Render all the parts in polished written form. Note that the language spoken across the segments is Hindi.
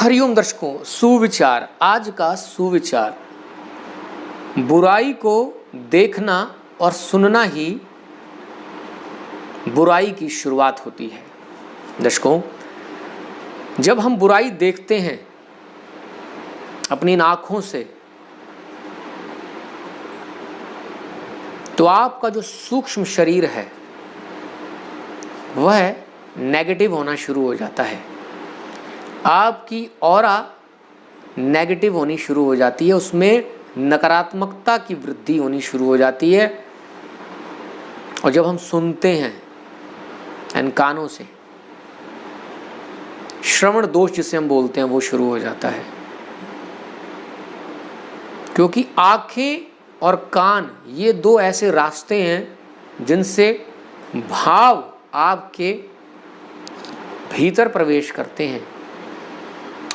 हरिओम दर्शकों, सुविचार। आज का सुविचार, बुराई को देखना और सुनना ही बुराई की शुरुआत होती है। दर्शकों, जब हम बुराई देखते हैं अपनी आंखों से, तो आपका जो सूक्ष्म शरीर है वह नेगेटिव होना शुरू हो जाता है। आपकी ऑरा नेगेटिव होनी शुरू हो जाती है, उसमें नकारात्मकता की वृद्धि होनी शुरू हो जाती है। और जब हम सुनते हैं इन कानों से, श्रवण दोष जिसे हम बोलते हैं वो शुरू हो जाता है, क्योंकि आंखें और कान ये दो ऐसे रास्ते हैं जिनसे भाव आपके भीतर प्रवेश करते हैं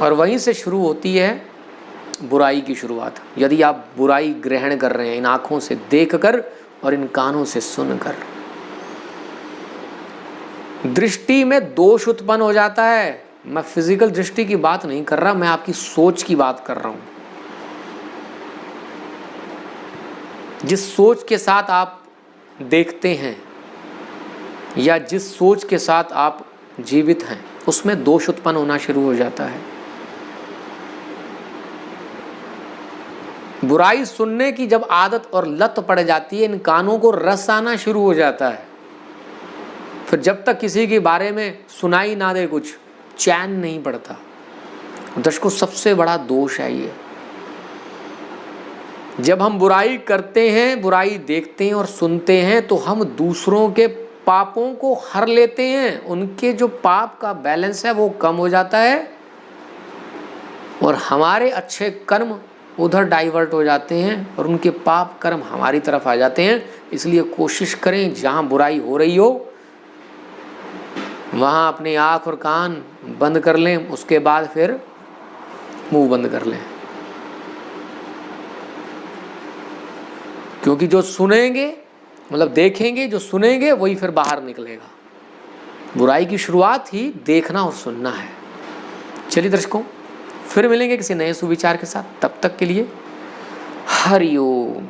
और वहीं से शुरू होती है बुराई की शुरुआत। यदि आप बुराई ग्रहण कर रहे हैं इन आंखों से देखकर और इन कानों से सुनकर, दृष्टि में दोष उत्पन्न हो जाता है। मैं फिजिकल दृष्टि की बात नहीं कर रहा, मैं आपकी सोच की बात कर रहा हूं। जिस सोच के साथ आप देखते हैं या जिस सोच के साथ आप जीवित हैं, उसमें दोष उत्पन्न होना शुरू हो जाता है। बुराई सुनने की जब आदत और लत पड़ जाती है, इन कानों को रस आना शुरू हो जाता है। फिर जब तक किसी के बारे में सुनाई ना दे कुछ, चैन नहीं पड़ता। दर्शकों, सबसे बड़ा दोष है ये। जब हम बुराई करते हैं, बुराई देखते हैं और सुनते हैं, तो हम दूसरों के पापों को हर लेते हैं। उनके जो पाप का बैलेंस है वो कम हो जाता है और हमारे अच्छे कर्म उधर डाइवर्ट हो जाते हैं और उनके पाप कर्म हमारी तरफ आ जाते हैं। इसलिए कोशिश करें, जहाँ बुराई हो रही हो वहाँ अपनी आँख और कान बंद कर लें, उसके बाद फिर मुंह बंद कर लें, क्योंकि जो सुनेंगे मतलब देखेंगे, जो सुनेंगे वही फिर बाहर निकलेगा। बुराई की शुरुआत ही देखना और सुनना है। चलिए दर्शकों, फिर मिलेंगे किसी नए सुविचार के साथ। तब तक के लिए हरि ओम।